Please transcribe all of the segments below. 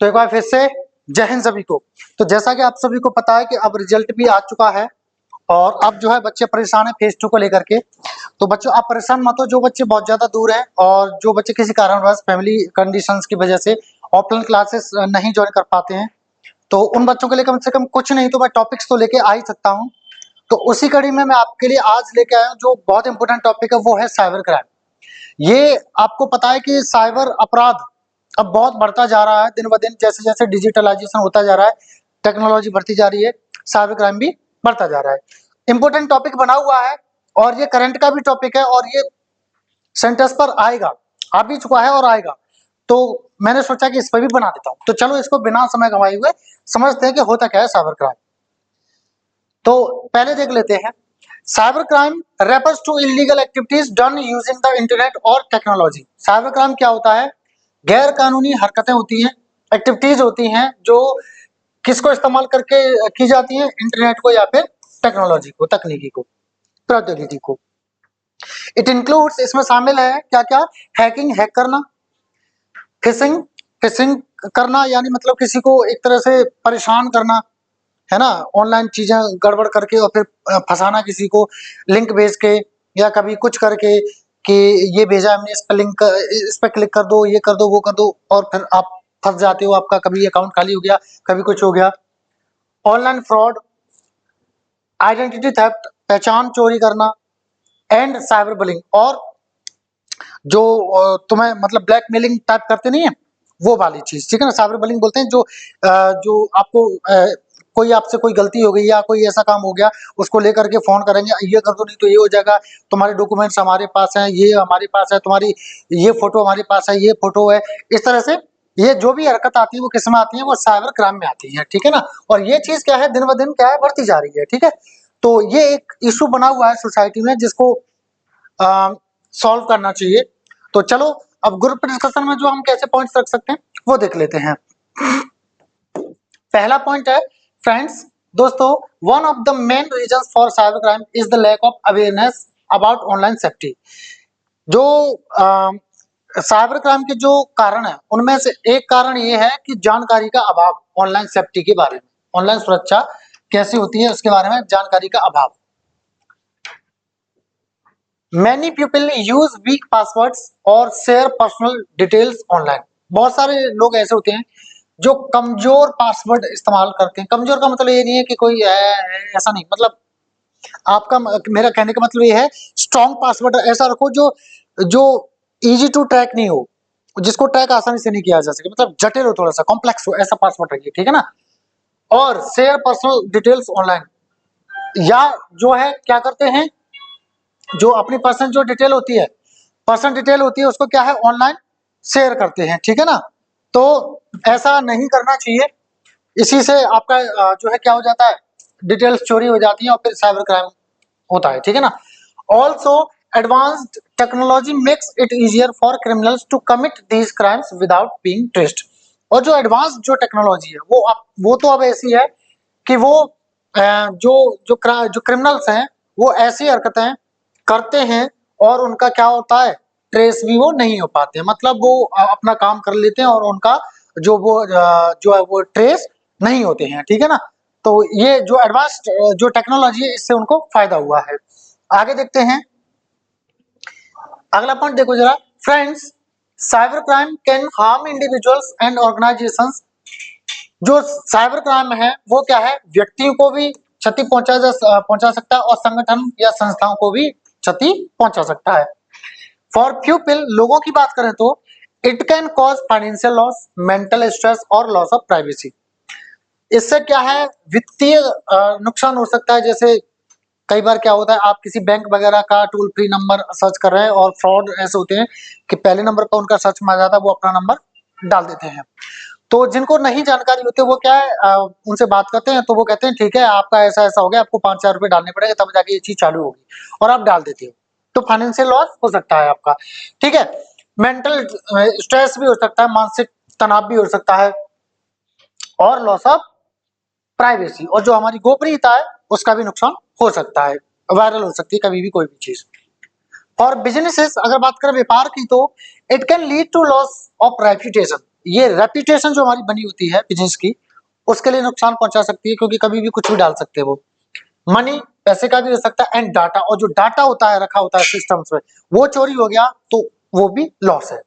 तो एक बार फिर से जय हिंद सभी को। तो जैसा कि आप सभी को पता है कि अब रिजल्ट भी आ चुका है और अब जो है बच्चे परेशान है फेज 2 को लेकर के। तो बच्चों आप परेशान मत हो, जो बच्चे बहुत ज्यादा दूर हैं और जो बच्चे किसी कारणवश फैमिली कंडीशंस की वजह से ऑफलाइन क्लासेस नहीं ज्वाइन कर पाते हैं, तो उन बच्चों के लिए कम से कम कुछ नहीं तो मैं टॉपिक्स तो लेके आ ही सकता हूँ। तो उसी कड़ी में मैं आपके लिए आज लेके आया हूँ जो बहुत इंपॉर्टेंट टॉपिक है, वो है साइबर क्राइम। ये आपको पता है कि साइबर अपराध अब बहुत बढ़ता जा रहा है दिन ब दिन, जैसे जैसे डिजिटलाइजेशन होता जा रहा है, टेक्नोलॉजी बढ़ती जा रही है, साइबर क्राइम भी बढ़ता जा रहा है। इंपॉर्टेंट टॉपिक बना हुआ है और ये करंट का भी टॉपिक है और ये सेंटर्स पर आएगा, आ भी चुका है और आएगा। तो मैंने सोचा कि इस पर भी बना देता हूं। तो चलो इसको बिना समय गंवाए हुए समझते हैं कि होता क्या है साइबर क्राइम। तो पहले देख लेते हैं। Cyber crime refers to illegal activities done using the internet और टेक्नोलॉजी। साइबर क्राइम क्या होता है? गैर कानूनी हरकतें होती हैं, एक्टिविटीज होती हैं जो किसको इस्तेमाल करके की जाती हैं? इंटरनेट को या फिर टेक्नोलॉजी को, तकनीकी को, प्रौद्योगिकी को। इट इंक्लूड्स, इसमें शामिल है क्या क्या? हैकिंग, हैक करना, फिशिंग, फिशिंग करना यानी मतलब किसी को एक तरह से परेशान करना, है ना, ऑनलाइन चीजें गड़बड़ करके और फिर फंसाना किसी को लिंक भेज के या कभी कुछ करके कि ये भेजा हमने, इस पर लिंक, इस पर क्लिक कर दो, ये कर दो, वो कर दो, और फिर आप फंस जाते हो, आपका कभी अकाउंट खाली हो गया, कभी कुछ हो गया। ऑनलाइन फ्रॉड, आइडेंटिटी थेफ्ट, पहचान चोरी करना, एंड साइबर बुलिंग, और जो तुम्हें मतलब ब्लैकमेलिंग टाइप करते नहीं है वो वाली चीज, ठीक है ना, साइबर बुलिंग बोलते हैं। जो आपको कोई आपसे कोई गलती हो गई या कोई ऐसा काम हो गया, उसको लेकर के फोन करेंगे, ये कर दो नहीं तो ये हो जाएगा, तुम्हारे डॉक्यूमेंट्स हमारे पास हैं, ये हमारे पास है, तुम्हारी ये फोटो हमारे पास है, ये फोटो है। इस तरह से ये जो भी हरकत आती है वो किस में आती है? वो साइबर क्राइम में आती है, ठीक है ना। और ये चीज क्या है, दिन ब दिन क्या है, बढ़ती जा रही है, ठीक है। तो ये एक इशू बना हुआ है सोसाइटी में जिसको सॉल्व करना चाहिए। तो चलो अब ग्रुप डिस्कशन में जो हम कैसे पॉइंट्स रख सकते हैं वो देख लेते हैं। पहला पॉइंट है फ्रेंड्स, दोस्तों, one of the main reasons for cyber crime is the lack of awareness about online safety. जो साइबर क्राइम के जो कारण है उनमें से एक कारण ये है कि जानकारी का अभाव ऑनलाइन सेफ्टी के बारे में, ऑनलाइन सुरक्षा कैसी होती है उसके बारे में जानकारी का अभाव। Many people use weak passwords और share personal details online। बहुत सारे लोग ऐसे होते हैं जो कमजोर पासवर्ड इस्तेमाल करते हैं। कमजोर का मतलब ये नहीं है कि कोई ऐसा नहीं, मतलब आपका, मेरा कहने का मतलब ये है स्ट्रॉन्ग पासवर्ड ऐसा रखो जो जो इजी टू ट्रैक नहीं हो, जिसको ट्रैक आसानी से नहीं किया जा सके, मतलब जटिल हो, थोड़ा सा कॉम्प्लेक्स हो, ऐसा पासवर्ड रखिए, ठीक है ना। और शेयर पर्सनल डिटेल्स ऑनलाइन, या जो है क्या करते हैं, जो अपनी पर्सनल जो डिटेल होती है, पर्सनल डिटेल होती है, उसको क्या है, ऑनलाइन शेयर करते हैं, ठीक है ना। तो ऐसा नहीं करना चाहिए, इसी से आपका जो है क्या हो जाता है, डिटेल्स चोरी हो जाती है और फिर साइबर क्राइम होता है, ठीक है ना। Also advanced technology makes it easier for criminals to commit these crimes without being traced. और जो एडवांस जो टेक्नोलॉजी है वो तो अब ऐसी है कि वो जो क्रिमिनल्स हैं वो ऐसी हरकतें करते हैं और उनका क्या होता है, ट्रेस भी वो नहीं हो पाते हैं, मतलब वो अपना काम कर लेते हैं और उनका जो है वो ट्रेस नहीं होते हैं, ठीक है ना। तो ये जो एडवांस्ड जो टेक्नोलॉजी है इससे उनको फायदा हुआ है। आगे देखते हैं, अगला पॉइंट देखो जरा friends, cyber crime can harm individuals and organisations. जो साइबर क्राइम है वो क्या है, व्यक्तियों को भी क्षति पहुंचा सकता है और संगठन या संस्थाओं को भी क्षति पहुंचा सकता है। फॉर पीपल, लोगों की बात करें तो it can cause financial loss, mental stress और लॉस ऑफ प्राइवेसी। इससे क्या है, वित्तीय नुकसान हो सकता है। जैसे कई बार क्या होता है, आप किसी बैंक वगैरह का टोल फ्री नंबर सर्च कर रहे हैं और फ्रॉड ऐसे होते हैं कि पहले नंबर पर उनका सर्च में आ जाता है, वो अपना नंबर डाल देते हैं। तो जिनको नहीं जानकारी होती वो क्या है, उनसे बात करते हैं तो वो कहते हैं ठीक है आपका ऐसा ऐसा हो गया, आपको 5,000 रुपए डालने पड़ेंगे तब जाके ये चीज चालू होगी, और आप डाल देते हो, तो फाइनेंशियल लॉस हो सकता है आपका, ठीक है। मेंटल स्ट्रेस भी हो सकता है, मानसिक तनाव भी हो सकता है, और लॉस ऑफ प्राइवेसी, और जो हमारी गोपनीयता है उसका भी नुकसान हो सकता है, वायरल हो सकती है कभी भी कोई भी चीज। और बिजनेसेस, अगर बात करें व्यापार की, तो it can lead to loss of reputation. ये रेपुटेशन जो हमारी बनी होती है बिजनेस की, उसके लिए नुकसान पहुंचा सकती है, क्योंकि कभी भी कुछ भी डाल सकते हैं वो। मनी, पैसे का भी हो सकता है, एंड डाटा, और जो डाटा होता है रखा होता है सिस्टम्स में, वो चोरी हो गया तो वो भी लॉस है।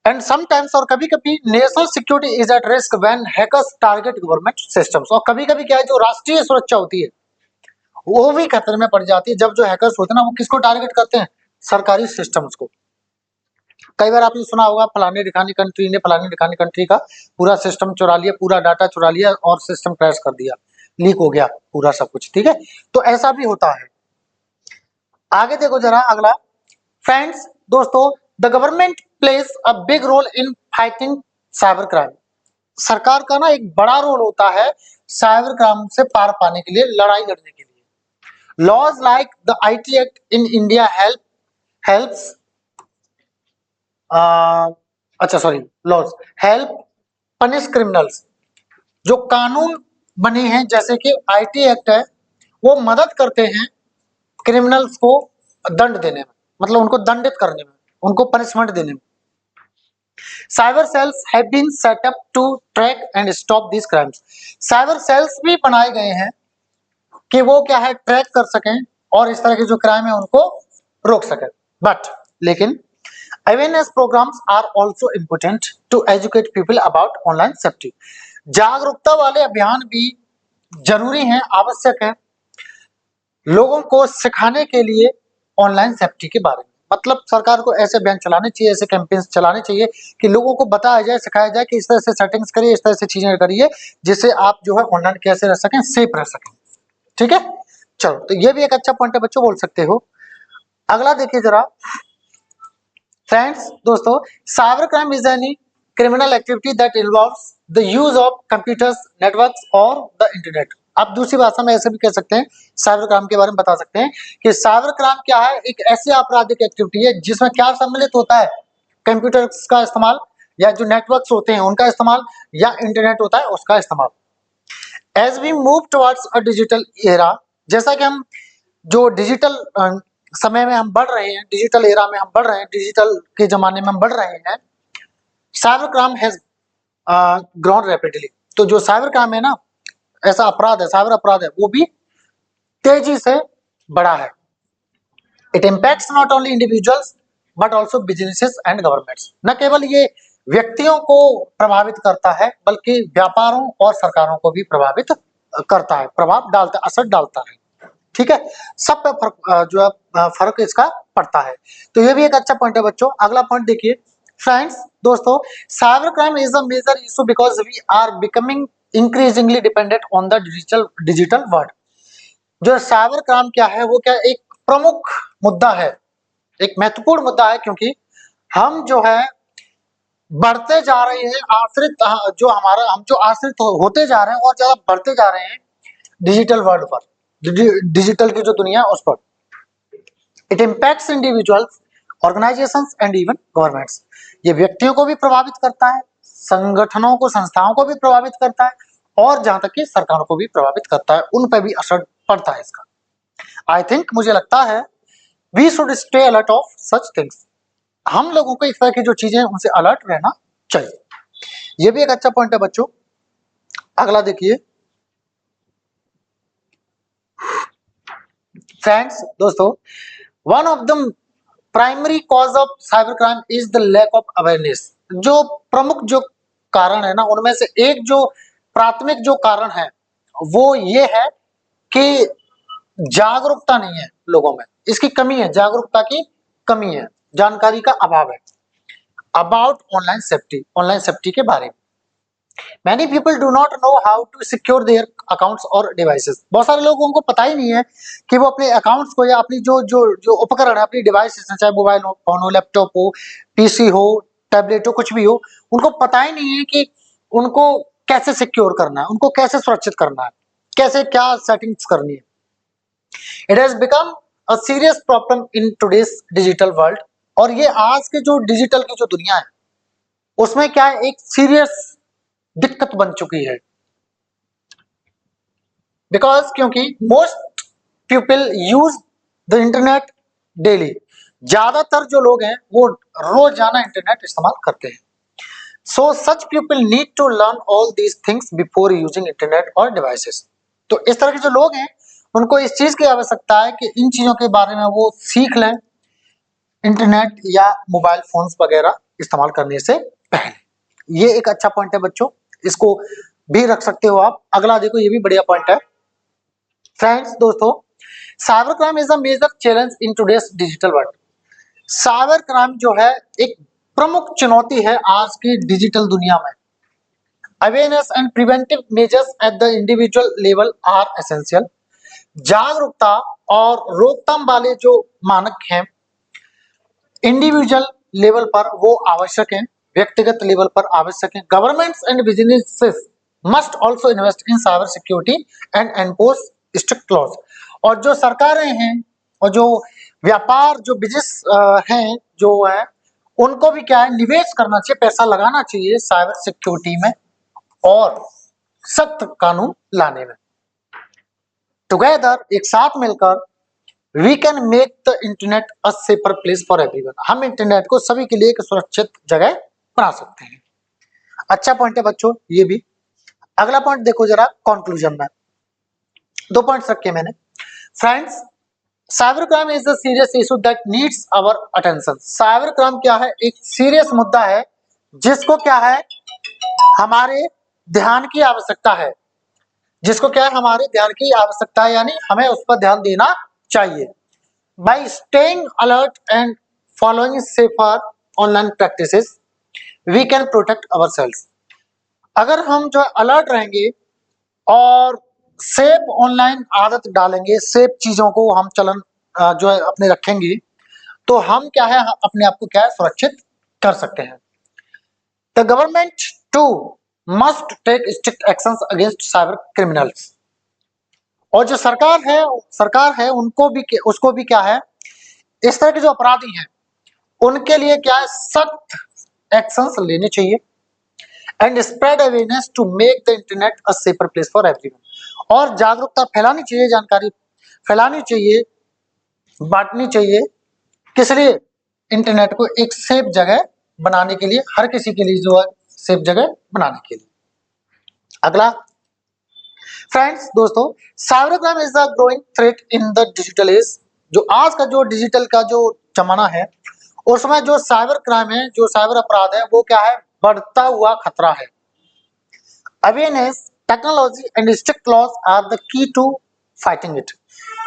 एंड समटाइम्स, और कभी कभी, national security is at risk when hackers target government systems. और कभी कभी क्या है, जो राष्ट्रीय सुरक्षा होती है वो भी खतरे में पड़ जाती है, जब जो हैकर्स होते हैं ना वो किसको टारगेट करते हैं, सरकारी सिस्टम्स को। कई बार आपने सुना होगा फलाने ढिकाने कंट्री ने फलाने ढिकाने कंट्री का पूरा सिस्टम चुरा लिया, पूरा डाटा चुरा लिया और सिस्टम क्रैश कर दिया, लीक हो गया पूरा सब कुछ, ठीक है। तो ऐसा भी होता है। आगे देखो जरा अगला, फ्रेंड्स दोस्तों, the government plays a big role in fighting cyber crime. सरकार का ना एक बड़ा रोल होता है साइबर क्राइम से पार पाने के लिए, लड़ाई लड़ने के लिए। Laws like the IT Act in India helps अच्छा sorry laws help punish criminals. जो कानून बने हैं जैसे कि आईटी एक्ट है, वो मदद करते हैं क्रिमिनल्स को दंड देने में, मतलब उनको दंडित करने में, उनको पनिशमेंट देने में। Cyber cells have been set up to track and stop this crimes. Cyber cells भी बनाए गए हैं कि वो क्या है, ट्रैक कर सकें और इस तरह के जो क्राइम है उनको रोक सकें। बट लेकिन awareness programmes are also important to educate people about online safety. जागरूकता वाले अभियान भी जरूरी हैं, आवश्यक है लोगों को सिखाने के लिए ऑनलाइन सेफ्टी के बारे में। मतलब सरकार को ऐसे अभियान चलाने चाहिए, ऐसे कैंपेन्स चलाने चाहिए कि लोगों को बताया जाए, सिखाया जाए कि इस तरह से सेटिंग्स करिए, इस तरह से चीजें करिए, जिससे आप जो है ऑनलाइन कैसे रह सकें, सेफ रह सकें, ठीक है। चलो, तो ये भी एक अच्छा पॉइंट है बच्चों, बोल सकते हो। अगला देखिए जरा फ्रेंड्स दोस्तों, cyber crime is any criminal activity that involves the use of computers, networks और द इंटरनेट। आप दूसरी भाषा में ऐसे भी कह सकते हैं, साइबर क्राइम के बारे में बता सकते हैं कि साइबर क्राइम क्या है, एक ऐसी आपराधिक एक्टिविटी है जिसमें क्या सम्मिलित होता है, कंप्यूटर्स का इस्तेमाल, या जो नेटवर्क्स होते हैं उनका इस्तेमाल, या इंटरनेट होता है उसका इस्तेमाल। As we move towards a digital era, जैसा कि हम जो डिजिटल समय में हम बढ़ रहे हैं, डिजिटल एरा में हम बढ़ रहे हैं, डिजिटल के जमाने में हम बढ़ रहे हैं, cyber crime has grown rapidly. तो जो साइबर क्राइम है ना, ऐसा अपराध है, साइबर अपराध है, वो भी तेजी से बढ़ा है। It impacts not only individuals but also businesses and governments. न केवल ये व्यक्तियों को प्रभावित करता है बल्कि व्यापारों और सरकारों को भी प्रभावित करता है, प्रभाव डालता है, असर डालता है, ठीक है। सब पे फर्क जो है फर्क इसका पड़ता है। तो ये भी एक अच्छा पॉइंट है बच्चों। अगला पॉइंट देखिए फ्रेंड्स दोस्तों, cyber crime is a major issue because we are becoming increasingly dependent on the digital world. जो साइबर क्राइम क्या है, वो क्या एक प्रमुख मुद्दा है, एक महत्वपूर्ण मुद्दा है, क्योंकि हम जो है बढ़ते जा रहे हैं आश्रित, जो हमारा हम जो आश्रित होते जा रहे हैं और ज्यादा बढ़ते जा रहे हैं डिजिटल वर्ल्ड पर, डिजिटल की जो दुनिया है उस पर। It impacts individuals, organisations and even governments. ये व्यक्तियों को भी प्रभावित करता है, संगठनों को, संस्थाओं को भी प्रभावित करता है, और जहां तक कि सरकारों को भी प्रभावित करता है, उन पर भी असर पड़ता है इसका। आई थिंक, मुझे लगता है we should stay alert of such things. हम लोगों को इस तरह की जो चीजें हैं उनसे अलर्ट रहना चाहिए। ये भी एक अच्छा पॉइंट है बच्चों। अगला देखिए फ्रेंड्स दोस्तों, one of the primary cause of cyber crime is the lack of awareness. जो प्रमुख जो कारण है ना, उनमें से एक जो प्राथमिक जो कारण है वो ये है कि जागरूकता नहीं है लोगों में, इसकी कमी है, जागरूकता की कमी है, जानकारी का अभाव है अबाउट ऑनलाइन सेफ्टी के बारे में। Many people do not know how to secure their accounts or devices। बहुत सारे लोगों को पता ही नहीं है कि वो अपने अकाउंट्स को या अपनी जो जो जो उपकरण है, अपनी डिवाइसेस हैं, चाहे मोबाइल फोन हो, लैपटॉप हो, पीसी हो, टैबलेट हो, कुछ भी हो, उनको पता ही नहीं है कि उनको कैसे सिक्योर करना है, उनको कैसे सुरक्षित करना है, कैसे क्या सेटिंग्स करनी है। It has become a serious problem in today's digital world. और ये आज के जो डिजिटल की जो दुनिया है उसमें क्या है, एक सीरियस दिक्कत बन चुकी है। बिकॉज क्योंकि most people use the internet daily. ज्यादातर जो लोग हैं वो रोजाना इंटरनेट इस्तेमाल करते हैं। So such people need to learn all these things before using internet और डिवाइसेस। तो इस तरह के जो लोग हैं उनको इस चीज की आवश्यकता है कि इन चीजों के बारे में वो सीख लें इंटरनेट या मोबाइल फोन्स वगैरह इस्तेमाल करने से पहले। ये एक अच्छा पॉइंट है बच्चों, इसको भी रख सकते हो आप। अगला देखो, ये भी बढ़िया पॉइंट है फ्रेंड्स। दोस्तों, cyber crime is a major challenge in today's digital world. Cyber crime जो है एक प्रमुख चुनौती है आज की डिजिटल दुनिया में। Awareness and preventive measures at the individual level are essential. जागरूकता और रोकथाम वाले जो मानक हैं इंडिविजुअल लेवल पर वो आवश्यक हैं, व्यक्तिगत लेवल पर आवश्यक हैं। Governments and businesses must also invest in cyber security and enforce strict laws. और जो सरकारें हैं और जो व्यापार जो बिजनेस हैं जो है उनको भी क्या है, निवेश करना चाहिए, पैसा लगाना चाहिए साइबर सिक्योरिटी में और सख्त कानून लाने में। टुगेदर, एक साथ मिलकर, we can make the internet a safer place for everyone. हम इंटरनेट को सभी के लिए एक सुरक्षित जगह बना सकते हैं। अच्छा पॉइंट है बच्चों ये भी। अगला पॉइंट देखो जरा कंक्लूजन में, 2 पॉइंट्स रखे मैंने। Friends, cyber crime is a serious issue that needs our attention. Cyber crime क्या है, एक सीरियस मुद्दा है जिसको क्या है, हमारे ध्यान की आवश्यकता है, जिसको क्या है, हमारे ध्यान की आवश्यकता है, यानी हमें उस पर ध्यान देना चाहिए। By staying alert and following safer online practices we can protect ourselves. अगर हम जो है अलर्ट रहेंगे और सेफ ऑनलाइन आदत डालेंगे, सेफ चीजों को हम चलन जो है अपने रखेंगे, तो हम क्या है अपने आप को क्या है सुरक्षित कर सकते हैं। The government too must take strict actions against cyber criminals. और जो सरकार है उनको भी उसको भी क्या है, इस तरह के जो अपराधी हैं उनके लिए क्या है सख्त एक्शंस लेने चाहिए। And spread awareness to make the internet a safer place for everyone. और जागरूकता फैलानी चाहिए, जानकारी फैलानी चाहिए, बांटनी चाहिए, किस लिए, इंटरनेट को एक सेफ जगह बनाने के लिए, हर किसी के लिए जो है सेफ जगह बनाने के लिए। अगला फ्रेंड्स, दोस्तों, cyber crime is the growing threat in the digital age. जो आज का जो डिजिटल का जो जमाना है उसमें जो साइबर क्राइम है, जो साइबर अपराध है, वो क्या है, बढ़ता हुआ खतरा है। Awareness, technology and strict laws are the key to fighting it.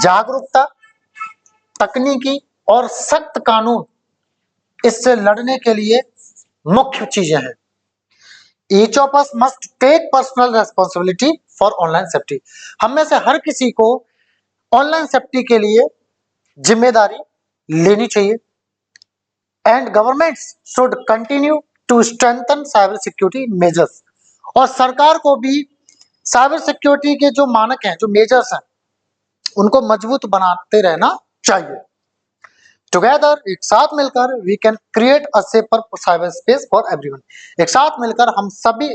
जागरूकता, तकनीकी और सख्त कानून इससे लड़ने के लिए मुख्य चीजें हैं। Each of us must take personal responsibility for online safety. हम में से हर किसी को ऑनलाइन सेफ्टी के लिए जिम्मेदारी लेनी चाहिए। And governments should continue to strengthen cyber security measures. और सरकार को भी साइबर सिक्योरिटी के जो मानक हैं, जो मेजर्स हैं, उनको मजबूत बनाते रहना चाहिए। टुगेदर, एक साथ मिलकर, we can create a safer cyber space for everyone. एक साथ मिलकर हम सभी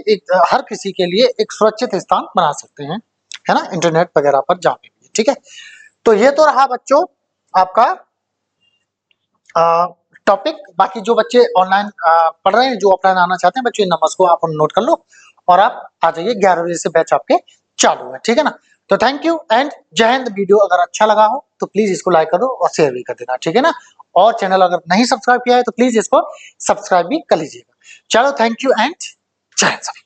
हर किसी के लिए एक सुरक्षित स्थान बना सकते हैं, है ना, इंटरनेट वगैरह पर जाने के लिए। ठीक है, तो ये तो रहा बच्चों आपका टॉपिक। बाकी जो बच्चे ऑनलाइन पढ़ रहे हैं, जो ऑफलाइन आना चाहते हैं बच्चों, इन नंबर्स को आप नोट कर लो और आप आ जाइए। 11 बजे से बैच आपके चालू है, ठीक है ना। तो थैंक यू एंड जय हिंद। वीडियो अगर अच्छा लगा हो तो प्लीज इसको लाइक कर दो और शेयर भी कर देना, ठीक है ना। और चैनल अगर नहीं सब्सक्राइब किया है तो प्लीज इसको सब्सक्राइब भी कर लीजिएगा। चलो, थैंक यू एंड जय हिंद सभी।